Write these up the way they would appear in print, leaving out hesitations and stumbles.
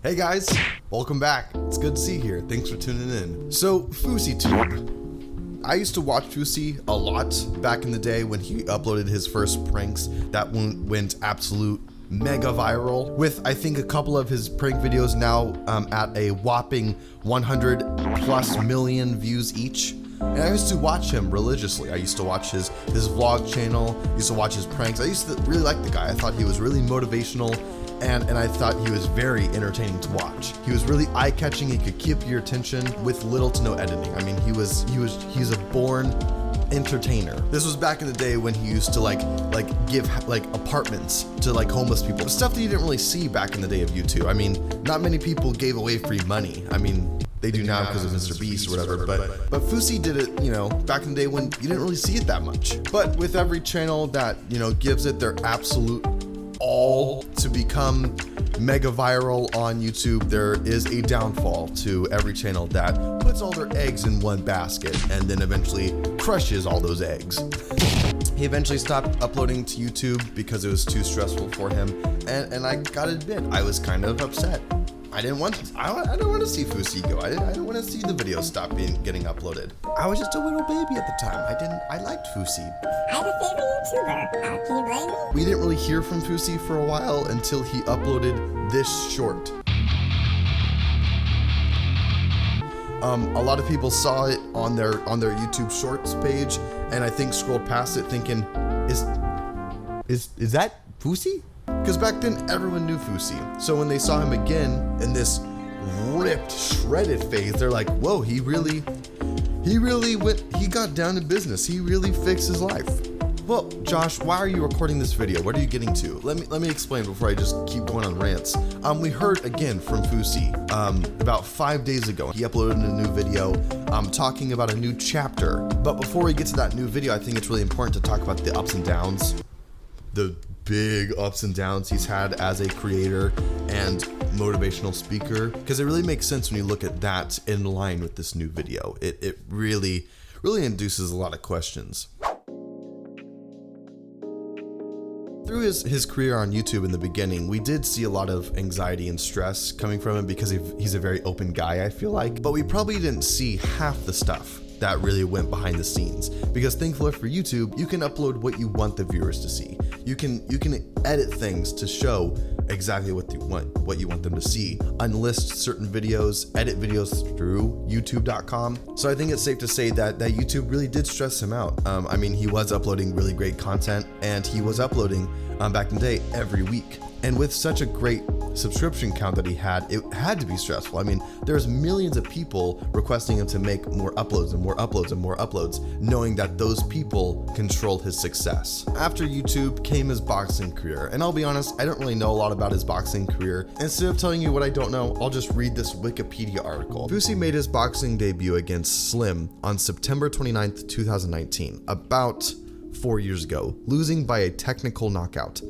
Hey guys, welcome back. It's good to see you here. Thanks for tuning in. So, FouseyTube. I used to watch Fousey a lot back in the day when he uploaded his first pranks that went absolute mega viral, with I think a couple of his prank videos now at a whopping 100+ million views each. And I used to watch him religiously. I used to watch his vlog channel, used to watch his pranks. I used to really like the guy. I thought he was really motivational, and I thought he was very entertaining to watch. He was really eye-catching. He could keep your attention with little to no editing. I mean, he's a born entertainer. This was back in the day when he used to like give apartments to like homeless people. Stuff that you didn't really see back in the day of YouTube. I mean, not many people gave away free money. I mean, they do now because of Mr. Beast or whatever, but Fousey did it, you know, back in the day when you didn't really see it that much. But with every channel that, you know, gives it their absolute all to become mega viral on YouTube, there is a downfall to every channel that puts all their eggs in one basket and then eventually crushes all those eggs. He eventually stopped uploading to YouTube because it was too stressful for him, and I gotta admit, I was kind of upset. I didn't want to see Fousey go. I didn't want to see the videos stop getting uploaded. I was just a little baby at the time. I liked Fousey. I'm a favorite YouTuber. Can you blame me? We didn't really hear from Fousey for a while until he uploaded this short. A lot of people saw it on their YouTube Shorts page, and I think scrolled past it thinking, is that Fousey? Because back then everyone knew Fousey. So when they saw him again in this ripped, shredded phase, they're like, whoa, he got down to business. He really fixed his life. Well, Josh, why are you recording this video? What are you getting to? Let me explain before I just keep going on rants. We heard again from Fousey about 5 days ago. He uploaded a new video talking about a new chapter. But before we get to that new video, I think it's really important to talk about the ups and downs. The big ups and downs he's had as a creator and motivational speaker, because it really makes sense when you look at that in line with this new video. It really induces a lot of questions. Through his career on YouTube in the beginning, we did see a lot of anxiety and stress coming from him because he's a very open guy, I feel like, but we probably didn't see half the stuff that really went behind the scenes, because thankfully for YouTube, you can upload what you want the viewers to see. You can edit things to show exactly what you want them to see, unlist certain videos, edit videos through youtube.com. So I think it's safe to say that YouTube really did stress him out. I mean, he was uploading really great content, and he was uploading back in the day every week. And with such a great subscription count that he had, it had to be stressful. I mean, there's millions of people requesting him to make more uploads and more uploads and more uploads, knowing that those people controlled his success. After YouTube came his boxing career, and I'll be honest, I don't really know a lot about his boxing career. Instead of telling you what I don't know, I'll just read this Wikipedia article. Fousey made his boxing debut against Slim on September 29th, 2019, about 4 years ago, losing by a technical knockout.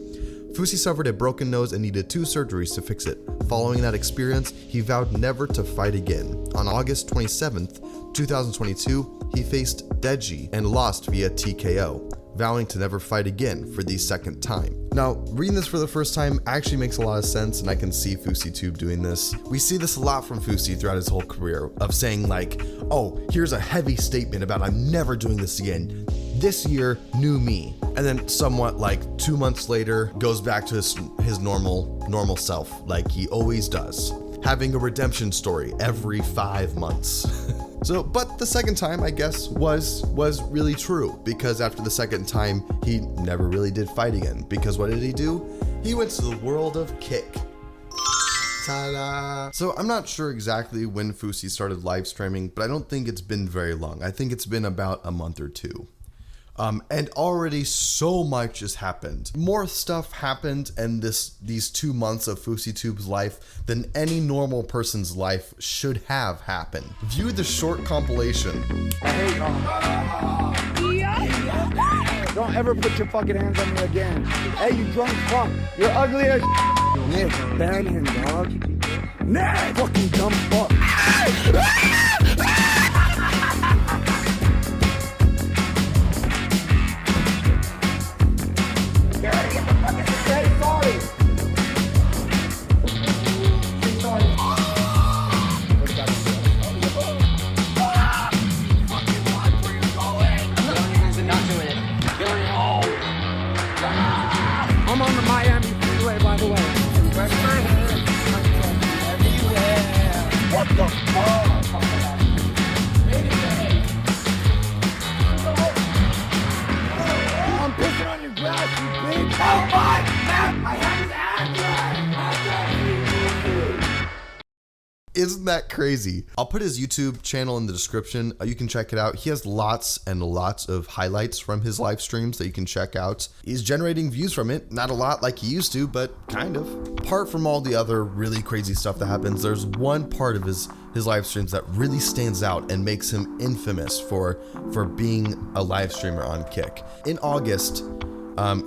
Fousey suffered a broken nose and needed 2 surgeries to fix it. Following that experience, he vowed never to fight again. On August 27th, 2022, he faced Deji and lost via TKO, vowing to never fight again for the second time. Now, reading this for the first time actually makes a lot of sense, and I can see FouseyTube doing this. We see this a lot from Fousey throughout his whole career, of saying like, oh, here's a heavy statement about I'm never doing this again. This year, new me. And then somewhat like 2 months later, goes back to his normal self, like he always does, having a redemption story every 5 months. So, but the second time, I guess, was really true, because after the second time, he never really did fight again. Because what did he do? He went to the world of kick. Ta-da! So I'm not sure exactly when Fousey started live streaming, but I don't think it's been very long. I think it's been about a month or two. And already so much has happened. More stuff happened in these 2 months of FouseyTube's life than any normal person's life should have happened. View the short compilation. Don't ever put your fucking hands on me again. Hey, you drunk fuck. You're ugly as Nick, ban him, dog. Nick, fucking dumb fuck. Sorry. Isn't that crazy? I'll put his YouTube channel in the description. You can check it out. He has lots and lots of highlights from his live streams that you can check out. He's generating views from it. Not a lot like he used to, but kind of. Apart from all the other really crazy stuff that happens, there's one part of his live streams that really stands out and makes him infamous for being a live streamer on Kick. In August,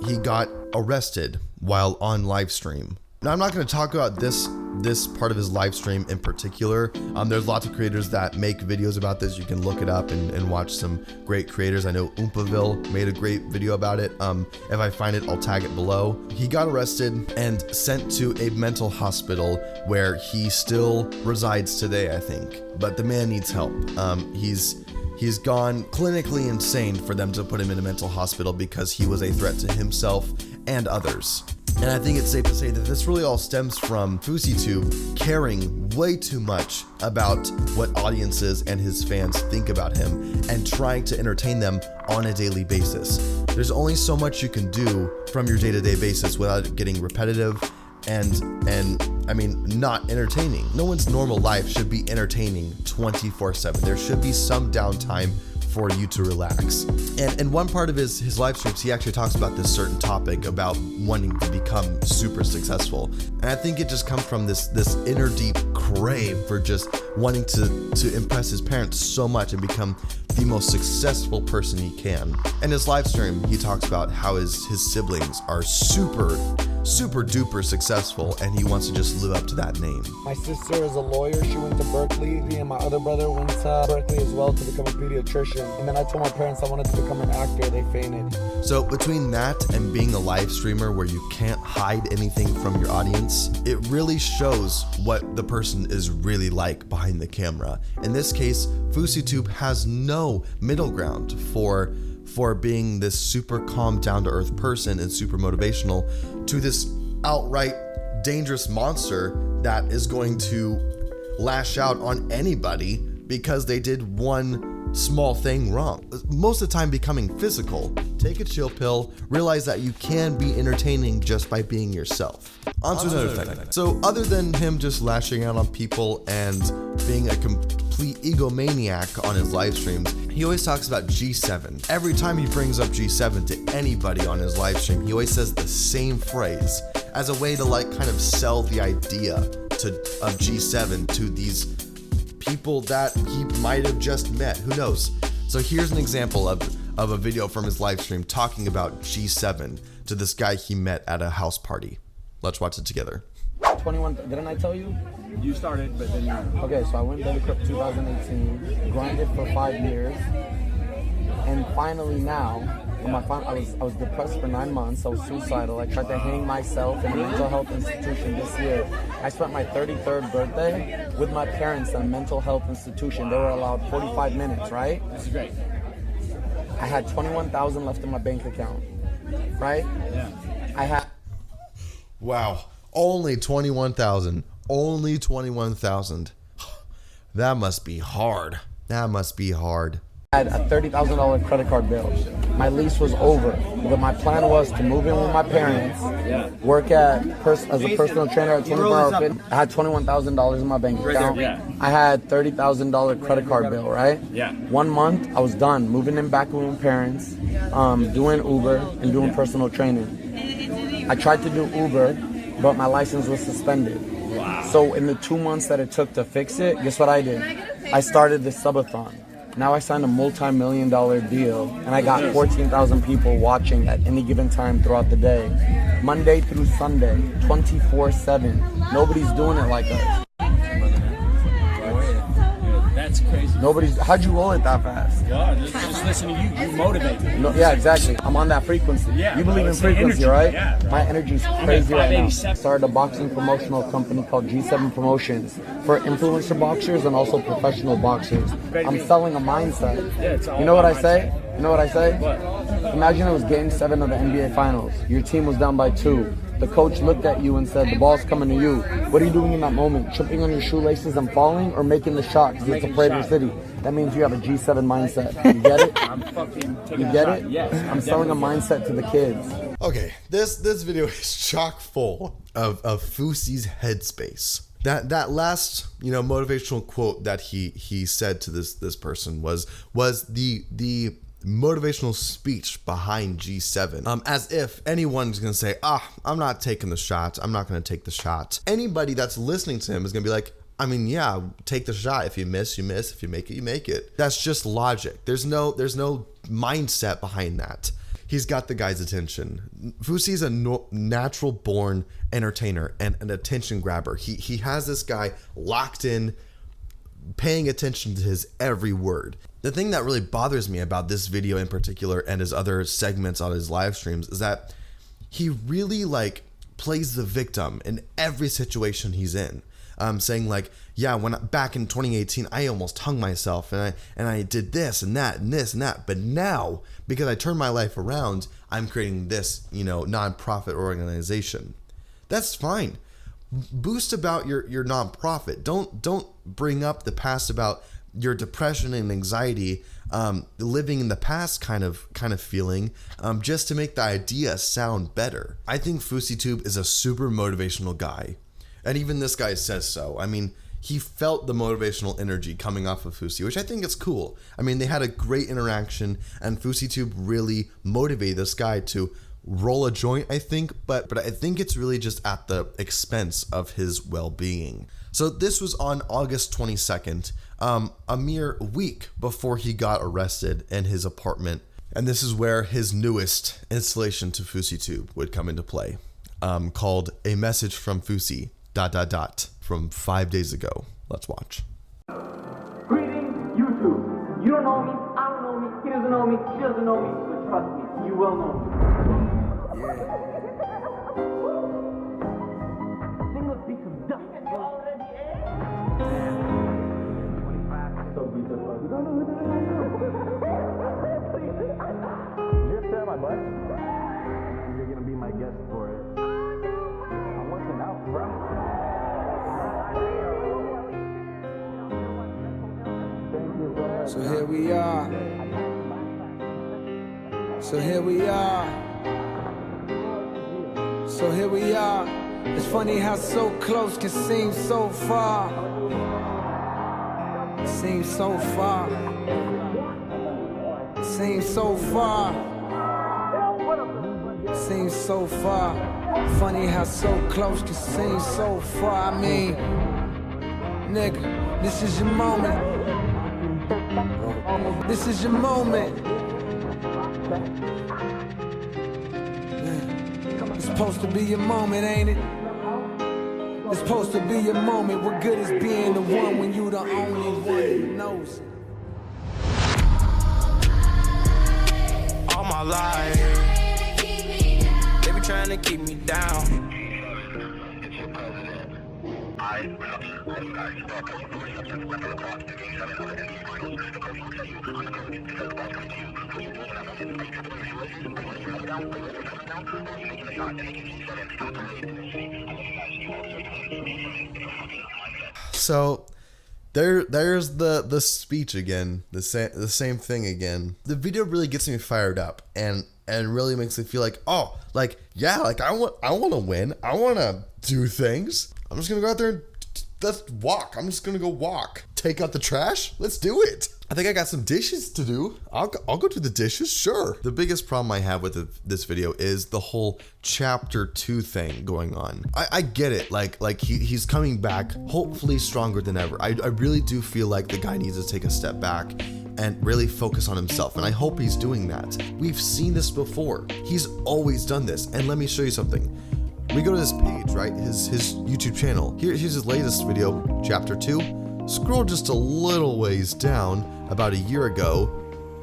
he got arrested while on live stream. Now, I'm not going to talk about this part of his live stream in particular. There's lots of creators that make videos about this. You can look it up and watch some great creators. I know Oompaville made a great video about it. If I find it, I'll tag it below. He got arrested and sent to a mental hospital where he still resides today, I think. But the man needs help. He's gone clinically insane for them to put him in a mental hospital because he was a threat to himself and others. And I think it's safe to say that this really all stems from FouseyTube caring way too much about what audiences and his fans think about him and trying to entertain them on a daily basis. There's only so much you can do from your day-to-day basis without it getting repetitive and I mean, not entertaining. No one's normal life should be entertaining 24/7. There should be some downtime for you to relax. And one part of his live streams, he actually talks about this certain topic about wanting to become super successful. And I think it just comes from this inner deep crave for just wanting to impress his parents so much and become the most successful person he can. In his live stream, he talks about how his siblings are super duper successful and he wants to just live up to that name. My sister is a lawyer. She went to Berkeley, and my other brother went to Berkeley as well to become a pediatrician. And then I told my parents I wanted to become an actor. They fainted. So between that and being a live streamer where you can't hide anything from your audience, it really shows what the person is really like behind the camera. In this case, FouseyTube has no middle ground for being this super calm, down-to-earth person and super motivational to this outright dangerous monster that is going to lash out on anybody because they did one small thing wrong. Most of the time becoming physical. Take a chill pill, realize that you can be entertaining just by being yourself. On to another thing. So other than him just lashing out on people and being a complete egomaniac on his live streams, he always talks about G7. Every time he brings up G7 to anybody on his live stream, he always says the same phrase as a way to like kind of sell the idea of G7 to these people that he might have just met. Who knows? So here's an example of a video from his live stream talking about G7 to this guy he met at a house party. Let's watch it together. 21, didn't I tell you? You started, but then you... Okay, so I went to the Cup 2018, grinded for 5 years, and finally now, I was depressed for 9 months. I was suicidal. I tried to hang myself in a mental health institution this year. I spent my 33rd birthday with my parents in a mental health institution. They were allowed 45 minutes, right? This is great. I had $21,000 left in my bank account, right? Yeah. I had... Wow, only 21,000. Only 21,000. That must be hard. That must be hard. I had a $30,000 credit card bill. My lease was over, but my plan was to move in with my parents, work as a personal trainer at 24 Hour Fitness. I had $21,000 in my bank account. I had $30,000 credit card bill, right? Yeah. 1 month, I was done moving in back with my parents, doing Uber and doing personal training. I tried to do Uber, but my license was suspended. Wow. So in the 2 months that it took to fix it, guess what I did? I started this subathon. Now I signed a multi-million-dollar deal, and I got 14,000 people watching at any given time throughout the day. Monday through Sunday, 24/7. Nobody's doing it like us. That's crazy. How'd you roll it that fast? God, just listen to you. You motivate me. No, yeah, exactly. I'm on that frequency. Yeah, you believe in it's the frequency, energy. right? Yeah, right. My energy's crazy right now. 587. Started a boxing promotional company called G7 Promotions for influencer boxers and also professional boxers. I'm selling a mindset. Yeah, it's all you know what I about say? mindset. You know what I say? What? Imagine it was game 7 of the NBA Finals. Your team was down by 2. The coach looked at you and said, the ball's coming to you. What are you doing in that moment? Tripping on your shoelaces and falling, or making the shot because it's a Prater City? That means you have a G7 mindset. You get it? I'm fucking taking You get a shot. it? Yes. I'm selling a mindset to the kids. Okay, this video is chock full of Fousey's headspace. That last, motivational quote that he said to this person was the motivational speech behind G7. As if anyone's gonna say, I'm not taking the shot. I'm not gonna take the shot. Anybody that's listening to him is gonna be like, I mean, yeah, take the shot. If you miss, you miss. If you make it, you make it. That's just logic. There's no mindset behind that. He's got the guy's attention. Fousey's a natural born entertainer and an attention grabber. He has this guy locked in, paying attention to his every word. The thing that really bothers me about this video in particular and his other segments on his live streams is that he really plays the victim in every situation he's in. Saying yeah, back in 2018, I almost hung myself and I did this and that and this and that. But now, because I turned my life around, I'm creating this, nonprofit organization. That's fine. Boast about your nonprofit. Don't bring up the past about your depression and anxiety, living in the past kind of feeling, just to make the idea sound better. I think FouseyTube is a super motivational guy. And even this guy says so. I mean, he felt the motivational energy coming off of Fousey, which I think is cool. I mean, they had a great interaction, and FouseyTube really motivated this guy to roll a joint, I think. But I think it's really just at the expense of his well-being. So this was on August 22nd, a mere week before he got arrested in his apartment. And this is where his newest installation to FouseyTube would come into play, called A Message from Fousey, ... from 5 days ago. Let's watch. Greetings, YouTube. You don't know me, I don't know me, he doesn't know me, she doesn't know me, but trust me, you will know me. Sing us beat some dust. Just there, my bud. You're gonna be my guest for it. I'm working out, bro. So here we are. So here we are. So here we are. It's funny how so close can seem so far. Seems so far. Seems so far. Seems so far. Funny how so close can seem so far. I mean, nigga, this is your moment. This is your moment. It's supposed to be your moment, ain't it? It's supposed to be your moment. What good is being the one when you the only one who knows it? All my life, they be trying to keep me down. So there's the speech again, the same thing again. The video really gets me fired up and really makes me feel like, I want to win. I want to do things. I'm just gonna go out there and let's walk. I'm just gonna go walk. Take out the trash. Let's do it. I think I got some dishes to do. I'll go do the dishes, sure. The biggest problem I have with this video is the whole chapter 2 thing going on. I get it, like he's coming back, hopefully stronger than ever. I really do feel like the guy needs to take a step back and really focus on himself, and I hope he's doing that. We've seen this before. He's always done this, and let me show you something. We go to this page, right? His YouTube channel. Here's his latest video, chapter 2. Scroll just a little ways down, about a year ago.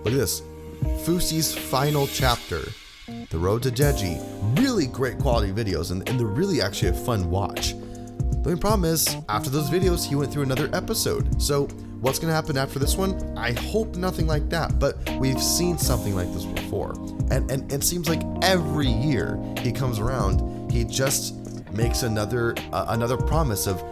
Look at this. Fousey's final chapter. The Road to Deji. Really great quality videos, and they're really actually a fun watch. The only problem is, after those videos, he went through another episode. So what's gonna happen after this one? I hope nothing like that, but we've seen something like this before. And it seems like every year he comes around, he just makes another promise of,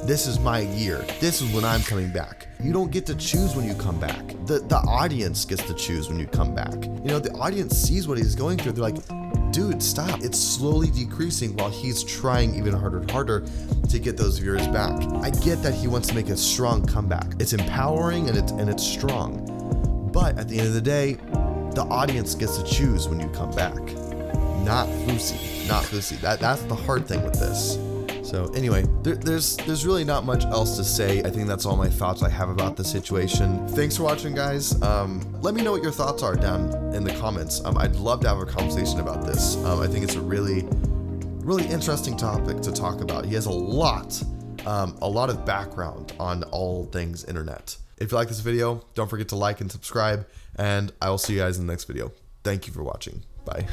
this is my year. This is when I'm coming back. You don't get to choose when you come back. The audience gets to choose when you come back. The audience sees what he's going through. They're like, dude, stop. It's slowly decreasing while he's trying even harder and harder to get those viewers back. I get that he wants to make a strong comeback. It's empowering and it's strong. But at the end of the day, the audience gets to choose when you come back. Not Fousey. Not Fousey. That's the hard thing with this. So anyway, there's really not much else to say. I think that's all my thoughts I have about the situation. Thanks for watching, guys. Let me know what your thoughts are down in the comments. I'd love to have a conversation about this. I think it's a really interesting topic to talk about. He has a lot of background on all things internet. If you like this video, don't forget to like and subscribe, and I will see you guys in the next video. Thank you for watching. Bye.